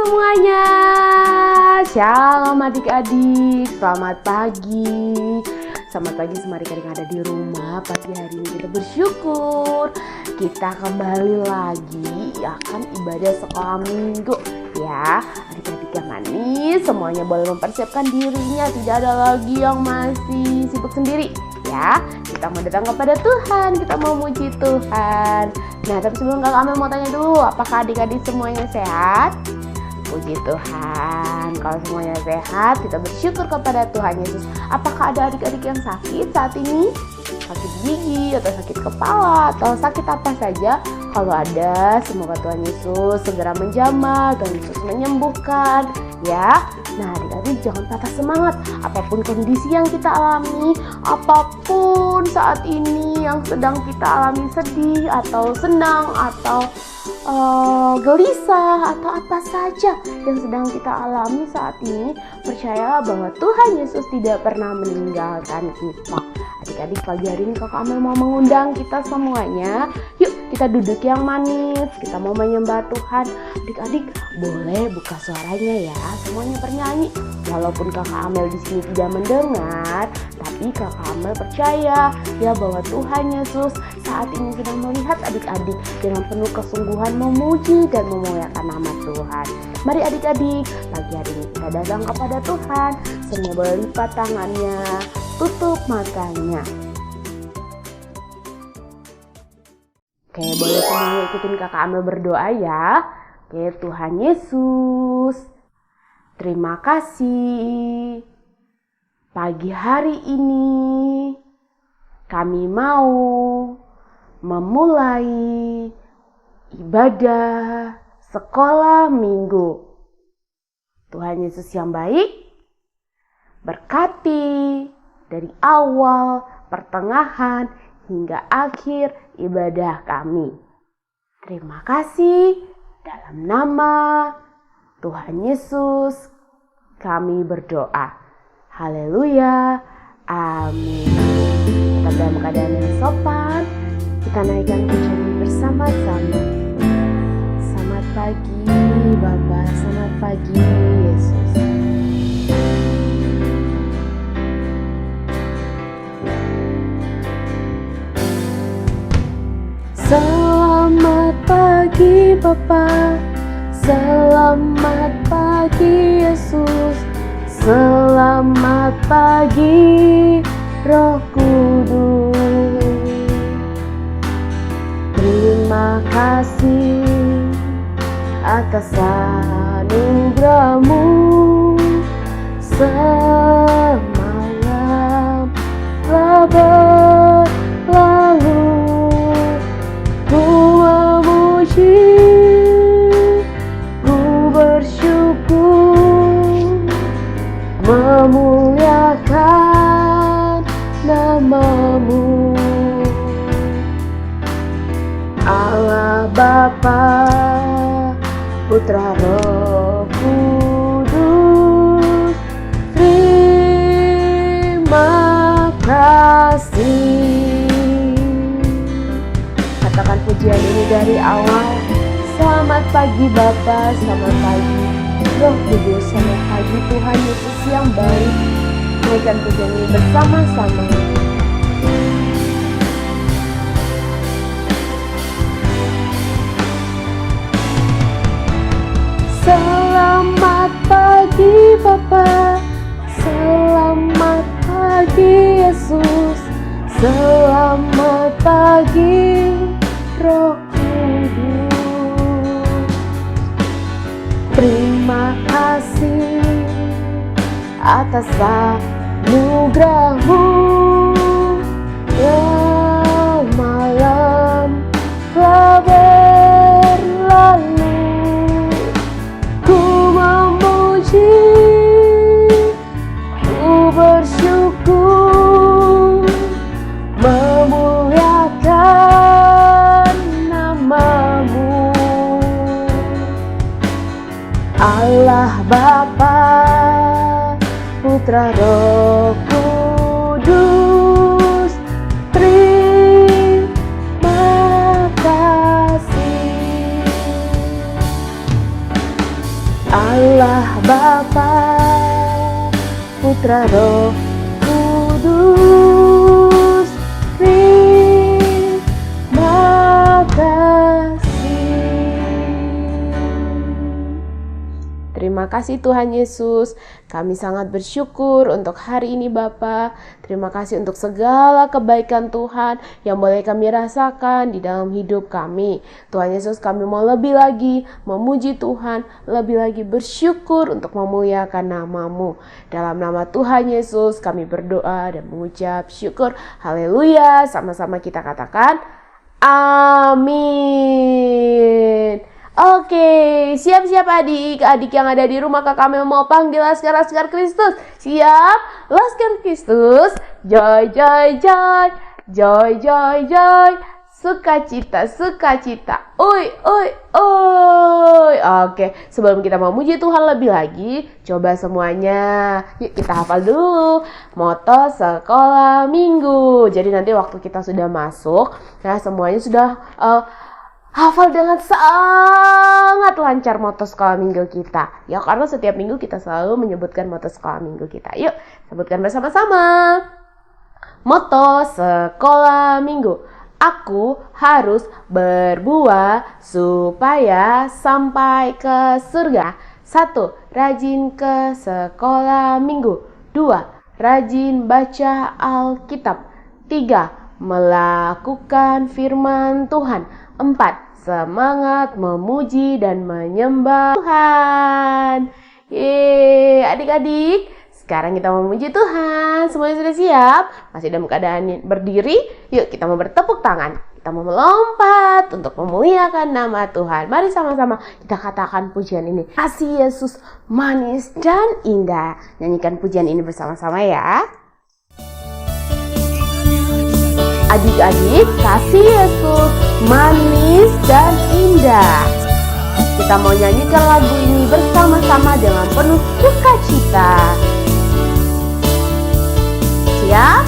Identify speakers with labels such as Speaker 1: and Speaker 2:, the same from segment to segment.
Speaker 1: semuanya, shalom adik-adik, selamat pagi. Selamat pagi semua adik-adik yang ada di rumah. Pagi hari ini kita bersyukur kita kembali lagi akan ibadah sekolah minggu. Ya, adik-adik yang manis, semuanya boleh mempersiapkan dirinya. Tidak ada lagi yang masih sibuk sendiri. Ya, kita mau datang kepada Tuhan, kita mau muji Tuhan. Nah, tapi sebelum Kakak Amel mau tanya dulu, apakah adik-adik semuanya sehat? Puji Tuhan, kalau semuanya sehat, kita bersyukur kepada Tuhan Yesus. Apakah ada adik-adik yang sakit saat ini? Sakit gigi, atau sakit kepala, atau sakit apa saja? Kalau ada, semoga Tuhan Yesus segera menjamah, Tuhan Yesus menyembuhkan, ya. Nah, adik-adik jangan patah semangat. Apapun kondisi yang kita alami, apapun saat ini yang sedang kita alami, sedih atau senang atau gelisah atau apa saja yang sedang kita alami saat ini, percayalah bahwa Tuhan Yesus tidak pernah meninggalkan kita. Adik-adik, pagi hari ini Kakak Amel mau mengundang kita semuanya. Yuk kita duduk yang manis, kita mau menyembah Tuhan. Adik-adik boleh buka suaranya ya, semuanya bernyanyi. Walaupun Kakak Amel di sini tidak mendengar, tapi Kakak Amel percaya ya bahwa Tuhan Yesus saat ini sedang melihat adik-adik dengan penuh kesungguhan memuji dan memuliakan nama Tuhan. Mari adik-adik, pagi hari ini kita datang kepada Tuhan. Semua boleh lipat tangannya, tutup matanya. Oke, boleh semuanya ikutin Kakak Amel berdoa ya. Oke, Tuhan Yesus, terima kasih. Pagi hari ini kami mau memulai ibadah sekolah minggu. Tuhan Yesus yang baik, berkati dari awal, pertengahan, hingga akhir ibadah kami. Terima kasih, dalam nama Tuhan Yesus kami berdoa. Haleluya, amin. Kita dalam keadaan yang sopan, kita naikkan pujian bersama-sama. Selamat pagi Bapa, selamat pagi Yesus. Selamat pagi Bapa, selamat pagi Yesus, selamat pagi Roh Kudus. Terima kasih atas anugerah-Mu. Semalam telah berlalu, ku memuji, ku bersyukur, memuliakan nama-Mu. Allah Bapa, Putra Roh Kudus, terima kasih. Katakan pujian ini dari awal. Selamat pagi Bapa, selamat pagi Roh Kudus, selamat pagi Tuhan Yesus yang baik. Naikkan pujian ini bersama-sama. Selamat pagi Bapa, selamat pagi Yesus, selamat pagi Roh Kudus. Terima kasih atas anugerah-Mu yang malam telah berlalu. Ku memuji, ku bersyukur, memuliakan nama-Mu. Allah Bapa, Putra Roh Kudus, terima kasih. Allah Bapa, Putra Roh Kudus. Terima kasih. Terima kasih Tuhan Yesus. Kami sangat bersyukur untuk hari ini Bapa. Terima kasih untuk segala kebaikan Tuhan yang boleh kami rasakan di dalam hidup kami. Tuhan Yesus, kami mau lebih lagi memuji Tuhan, lebih lagi bersyukur untuk memuliakan nama-Mu. Dalam nama Tuhan Yesus kami berdoa dan mengucap syukur. Haleluya. Sama-sama kita katakan amin. Oke, siap-siap adik-adik yang ada di rumah, kami mau panggil Laskar Kristus. Siap? Laskar Kristus, joy, joy, joy, joy, joy, joy, sukacita, sukacita, oi, oi, oi. Oke, sebelum kita memuji Tuhan lebih lagi, coba semuanya, yuk kita hafal dulu moto sekolah minggu. Jadi nanti waktu kita sudah masuk, ya semuanya sudah hafal dengan sangat lancar moto sekolah minggu kita. Ya, karena setiap minggu kita selalu menyebutkan moto sekolah minggu kita. Yuk, sebutkan bersama-sama. Moto sekolah minggu. Aku harus berbuah supaya sampai ke surga. 1. Rajin ke sekolah minggu. 2. Rajin baca Alkitab. 3. Melakukan firman Tuhan. 4. Semangat memuji dan menyembah Tuhan. Yeay, adik-adik, sekarang kita memuji Tuhan. Semuanya sudah siap? Masih dalam keadaan berdiri? Yuk kita mau bertepuk tangan. Kita mau melompat untuk memuliakan nama Tuhan. Mari sama-sama kita katakan pujian ini. Kasih Yesus manis dan indah. Nyanyikan pujian ini bersama-sama ya. Adik-adik, kasih Yesus manis dan indah. Kita mau nyanyikan lagu ini bersama-sama dengan penuh sukacita. Siap?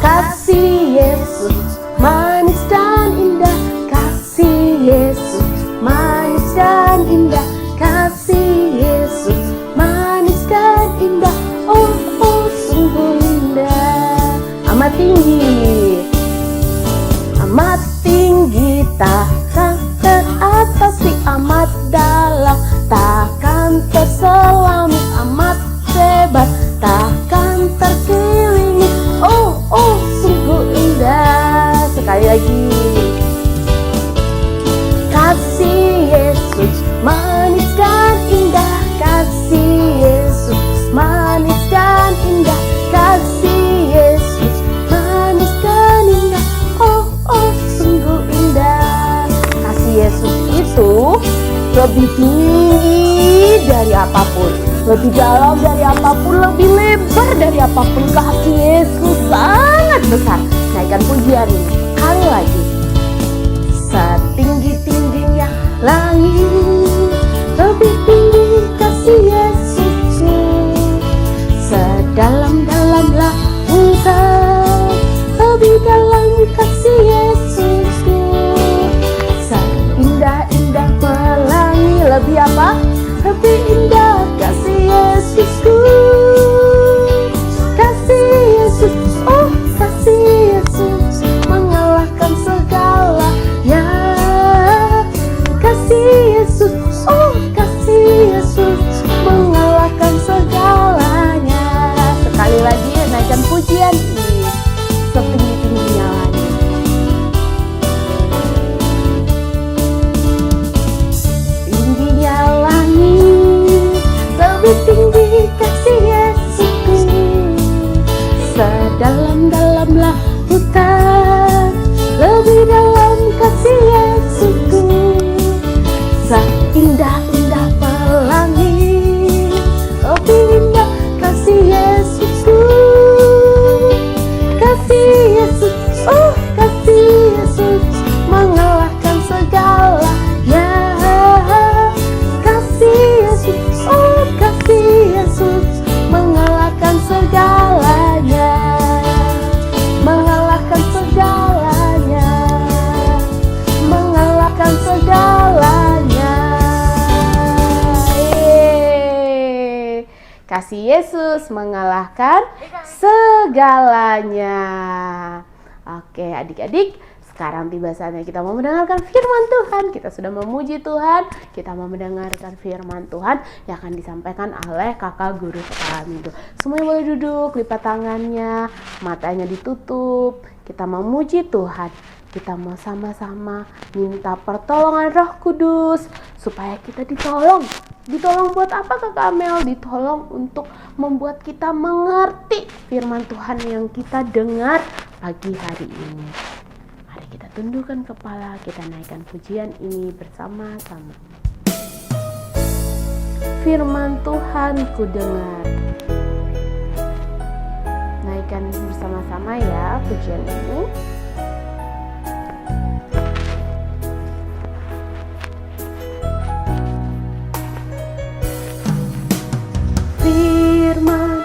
Speaker 1: Kasih Yesus manis dan indah. Kasih Yesus manis dan indah. Kasih Yesus manis dan indah. Oh, oh, sungguh indah. Amat tinggi, takkan teratasi, amat dalam, takkan terselami, amat hebat, takkan terkelilingi. Oh, oh, sungguh indah. Sekali lagi. Kasih Yesus manis dan indah. Kasih Yesus manis dan indah. Kasih Yesus manis dan indah. Oh, oh, sungguh indah. Kasih Yesus itu lebih tinggi dari apapun, lebih dalam dari apapun, lebih lebar dari apapun. Kasih Yesus sangat besar. Naikkan pujian ini sekali lagi. Setinggi-tingginya langit, lebih tinggi kasih Yesusku. Sedalam-dalam lautan, lebih dalam kasih Yesusku. Seindah-indah pelangi, lebih apa? Lebih indah kasih Yesusku. Kasih Yesus, oh kasih Yesus, mengalahkan segalanya. Kasih Yesus, oh kasih Yesus, Kasih Yesus mengalahkan segalanya. Oke, adik-adik, sekarang tiba saatnya kita mau mendengarkan firman Tuhan. Kita sudah memuji Tuhan, kita mau mendengarkan firman Tuhan yang akan disampaikan oleh kakak guru kami. Semuanya boleh duduk, lipat tangannya, matanya ditutup. Kita memuji Tuhan. Kita mau sama-sama minta pertolongan Roh Kudus supaya kita ditolong. Ditolong buat apa Kakak Amel? Ditolong untuk membuat kita mengerti firman Tuhan yang kita dengar pagi hari ini. Mari kita tundukkan kepala, kita naikkan pujian ini bersama-sama. Firman Tuhan ku dengar. Naikkan bersama-sama ya pujian ini. Firman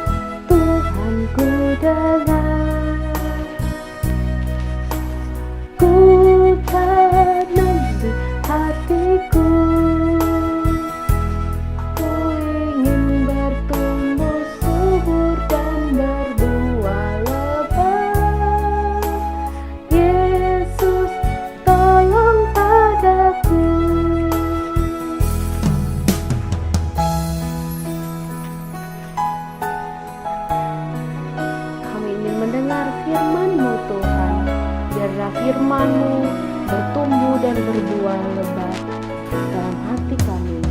Speaker 1: Tuhan ku dengar, ku tanam di hatiku, ku ingin bertumbuh subur dan berbuah lebat. Yesus tolong padaku. Mendengar firman-Mu Tuhan, biarlah firman-Mu bertumbuh dan berbuah lebat dalam hati kami.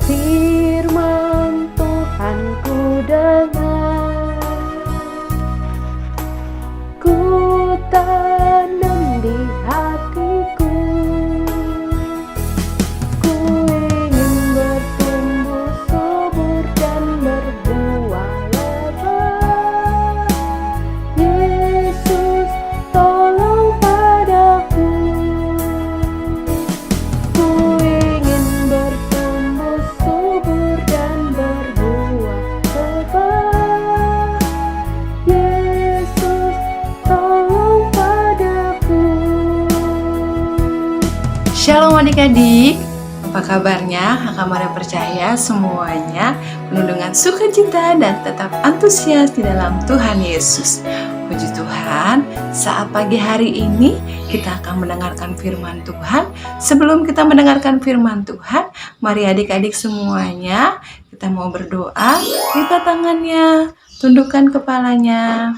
Speaker 1: Firman Tuhan ku dengar, ku tanam di hatiku, ku ingin bertumbuh subur dan berbuah lebat. Yesus tolong padaku, ku ingin bertumbuh subur dan berbuah lebat. Yesus tolong padaku.
Speaker 2: Shalom adik-adik, apa kabarnya? Kakak Maria percaya semuanya penuh dengan sukacita dan tetap antusias di dalam Tuhan Yesus. Puji Tuhan, saat pagi hari ini kita akan mendengarkan firman Tuhan. Sebelum kita mendengarkan firman Tuhan, mari adik-adik semuanya kita mau berdoa. Lipat tangannya, tundukkan kepalanya.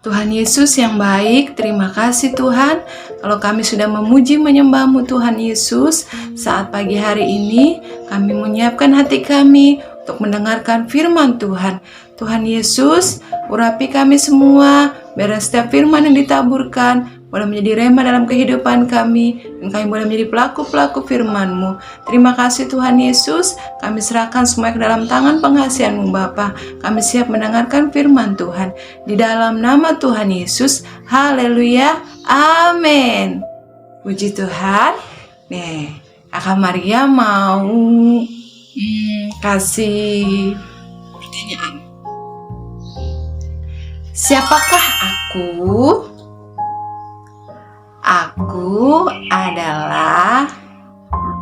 Speaker 2: Tuhan Yesus yang baik, terima kasih Tuhan kalau kami sudah memuji menyembah-Mu Tuhan Yesus. Saat pagi hari ini kami menyiapkan hati kami untuk mendengarkan firman Tuhan. Tuhan Yesus, urapi kami semua, biar setiap firman yang ditaburkan boleh menjadi rema dalam kehidupan kami, dan kami boleh menjadi pelaku-pelaku firman-Mu. Terima kasih Tuhan Yesus, kami serahkan semua ke dalam tangan pengasihan-Mu Bapa. Kami siap mendengarkan firman Tuhan. Di dalam nama Tuhan Yesus, haleluya, amin. Puji Tuhan. Nih, Kakak Maria mau kasih pertanyaan. Siapakah aku? Aku adalah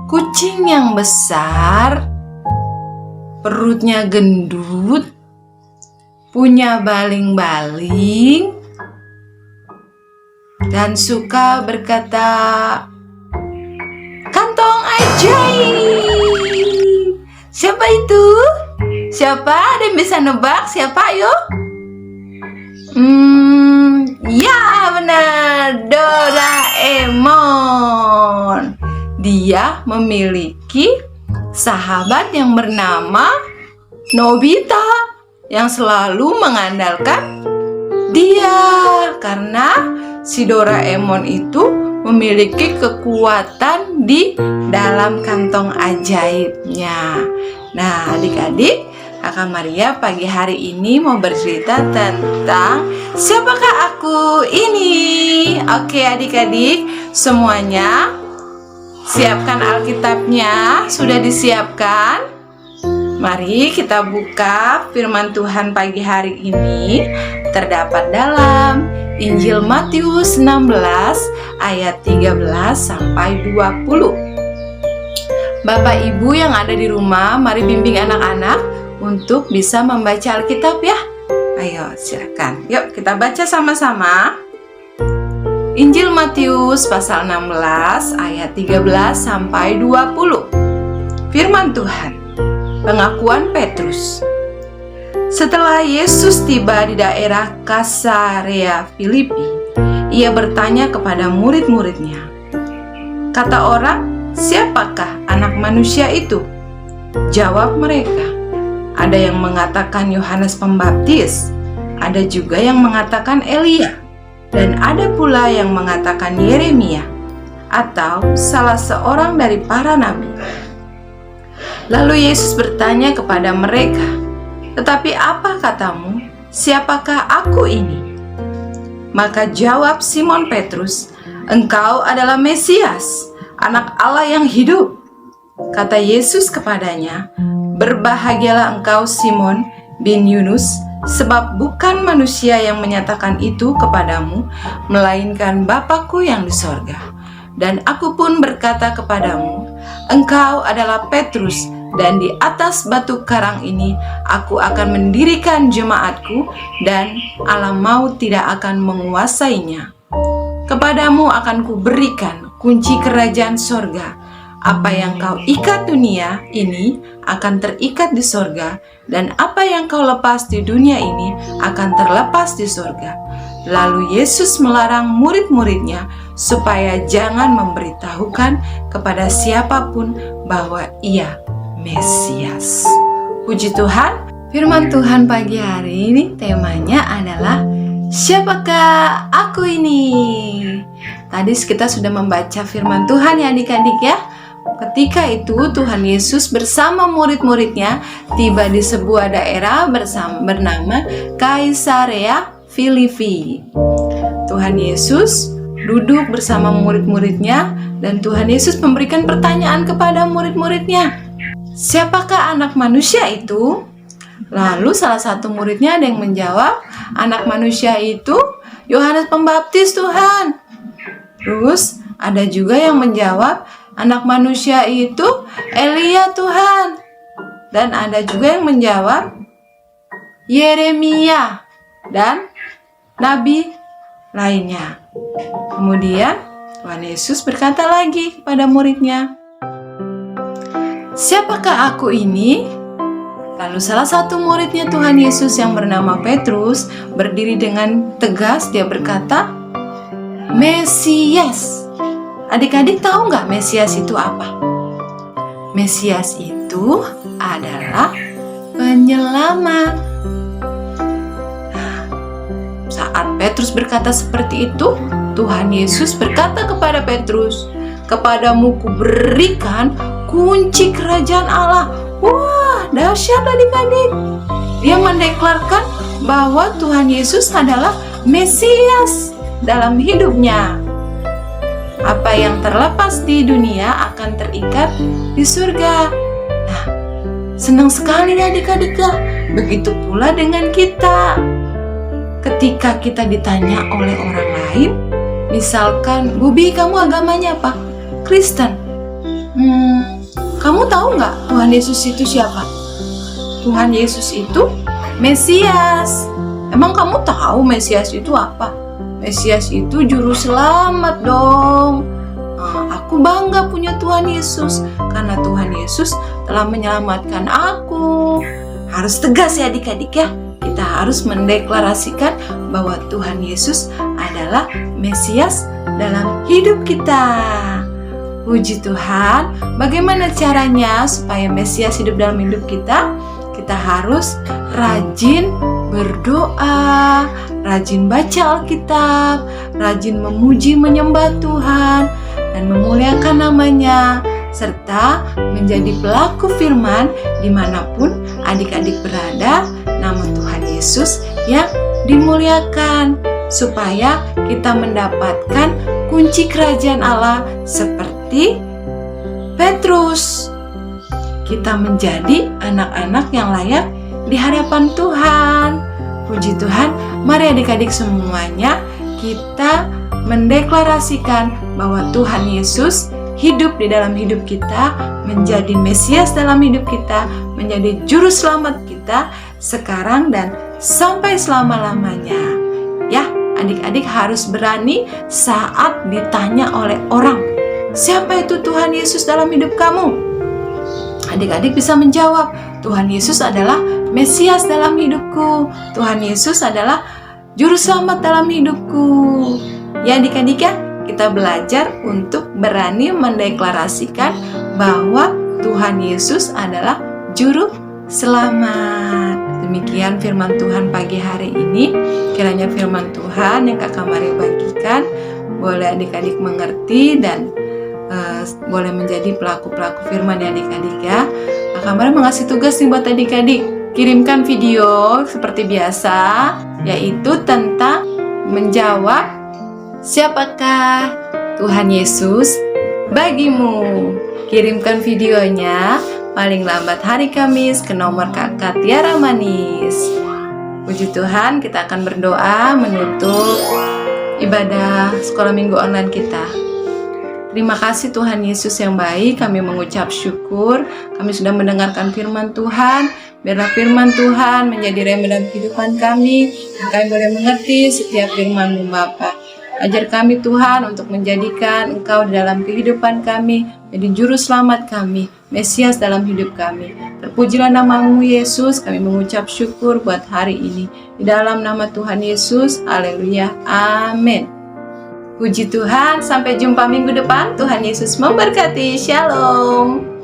Speaker 2: kucing yang besar, perutnya gendut, punya baling-baling, dan suka berkata, "Kantong ajaib." Siapa itu? Siapa? Ada yang bisa nebak? Siapa? Ayo. Ya benar, Doraemon. Dia memiliki sahabat yang bernama Nobita yang selalu mengandalkan dia, karena si Doraemon itu memiliki kekuatan di dalam kantong ajaibnya. Nah, adik-adik, Kakak Maria pagi hari ini mau bercerita tentang siapakah aku ini. Oke adik-adik, semuanya siapkan Alkitabnya. Sudah disiapkan? Mari kita buka firman Tuhan pagi hari ini. Terdapat dalam Injil Matius 16 ayat 13 sampai 20. Bapak Ibu yang ada di rumah, mari bimbing anak-anak untuk bisa membaca Alkitab ya? Ayo, silakan. Yuk kita baca sama-sama. Injil Matius pasal 16 ayat 13 sampai 20. Firman Tuhan. Pengakuan Petrus. Setelah Yesus tiba di daerah Kaisarea Filipi, ia bertanya kepada murid-muridnya, kata orang, siapakah anak manusia itu? Jawab mereka, ada yang mengatakan Yohanes Pembaptis, ada juga yang mengatakan Elia, dan ada pula yang mengatakan Yeremia, atau salah seorang dari para nabi. Lalu Yesus bertanya kepada mereka, tetapi apa katamu, siapakah aku ini? Maka jawab Simon Petrus, engkau adalah Mesias, anak Allah yang hidup. Kata Yesus kepadanya, berbahagialah engkau Simon bin Yunus, sebab bukan manusia yang menyatakan itu kepadamu, melainkan Bapa-Ku yang di sorga. Dan aku pun berkata kepadamu, engkau adalah Petrus, dan di atas batu karang ini aku akan mendirikan jemaatku, dan alam maut tidak akan menguasainya. Kepadamu akan kuberikan kunci kerajaan sorga. Apa yang kau ikat dunia ini akan terikat di sorga, dan apa yang kau lepas di dunia ini akan terlepas di sorga. Lalu Yesus melarang murid-muridnya supaya jangan memberitahukan kepada siapapun bahwa ia Mesias. Puji Tuhan, firman Tuhan pagi hari ini temanya adalah siapakah aku ini? Tadi kita sudah membaca firman Tuhan ya adik-adik ya. Ketika itu Tuhan Yesus bersama murid-muridnya tiba di sebuah daerah bernama Kaisarea Filipi. Tuhan Yesus duduk bersama murid-muridnya dan Tuhan Yesus memberikan pertanyaan kepada murid-muridnya. Siapakah anak manusia itu? Lalu salah satu muridnya ada yang menjawab, anak manusia itu Yohanes Pembaptis Tuhan. Terus ada juga yang menjawab, anak manusia itu Elia Tuhan. Dan ada juga yang menjawab, Yeremia dan nabi lainnya. Kemudian Tuhan Yesus berkata lagi kepada muridnya, siapakah aku ini? Lalu salah satu muridnya Tuhan Yesus yang bernama Petrus berdiri dengan tegas, dia berkata, Mesias. Adik-adik tahu nggak Mesias itu apa? Mesias itu adalah penyelamat. Nah, saat Petrus berkata seperti itu, Tuhan Yesus berkata kepada Petrus, kepadamu kuberikan kunci kerajaan Allah. Wah, dahsyat adik-adik. Dia mendeklarkan bahwa Tuhan Yesus adalah Mesias dalam hidupnya. Apa yang terlepas di dunia akan terikat di surga. Nah, senang sekali adik-adik ya. Begitu pula dengan kita. Ketika kita ditanya oleh orang lain, misalkan, Bubi kamu agamanya apa? Kristen. Kamu tahu nggak Tuhan Yesus itu siapa? Tuhan Yesus itu Mesias. Emang kamu tahu Mesias itu apa? Mesias itu juru selamat dong. Aku bangga punya Tuhan Yesus karena Tuhan Yesus telah menyelamatkan aku. Harus tegas ya adik-adik ya. Kita harus mendeklarasikan bahwa Tuhan Yesus adalah Mesias dalam hidup kita. Puji Tuhan. Bagaimana caranya supaya Mesias hidup dalam hidup kita? Kita harus rajin berdoa, rajin baca Alkitab, rajin memuji menyembah Tuhan dan memuliakan namanya, serta menjadi pelaku firman dimanapun adik-adik berada. Nama Tuhan Yesus yang dimuliakan, supaya kita mendapatkan kunci kerajaan Allah seperti Petrus. Kita menjadi anak-anak yang layak di hadapan Tuhan. Puji Tuhan, mari adik-adik semuanya kita mendeklarasikan bahwa Tuhan Yesus hidup di dalam hidup kita, menjadi Mesias dalam hidup kita, menjadi juru selamat kita. kita sekarang dan sampai selama-lamanya. Ya, adik-adik harus berani saat ditanya oleh orang, siapa itu Tuhan Yesus dalam hidup kamu? Adik-adik bisa menjawab, Tuhan Yesus adalah Mesias dalam hidupku. Tuhan Yesus adalah Juru Selamat dalam hidupku. Ya adik-adik ya, kita belajar untuk berani mendeklarasikan bahwa Tuhan Yesus adalah Juru Selamat. Demikian firman Tuhan pagi hari ini. Kiranya firman Tuhan yang Kakak Maria bagikan boleh adik-adik mengerti dan boleh menjadi pelaku-pelaku firman ya adik-adik ya. Kakak Maria mengasih tugas nih buat adik-adik. Kirimkan video seperti biasa, yaitu tentang menjawab siapakah Tuhan Yesus bagimu. Kirimkan videonya paling lambat hari Kamis ke nomor Kakak Tiara Manis. Puji Tuhan, kita akan berdoa menutup ibadah sekolah minggu online kita. Terima kasih Tuhan Yesus yang baik, kami mengucap syukur, kami sudah mendengarkan firman Tuhan. Biarlah firman Tuhan menjadi rema dalam kehidupan kami, dan kami boleh mengerti setiap firman-Mu Bapa. Ajar kami Tuhan untuk menjadikan Engkau di dalam kehidupan kami, menjadi Juru Selamat kami, Mesias dalam hidup kami. Terpujilah nama-Mu Yesus, kami mengucap syukur buat hari ini. Di dalam nama Tuhan Yesus, haleluya, amin. Puji Tuhan, sampai jumpa minggu depan. Tuhan Yesus memberkati, shalom.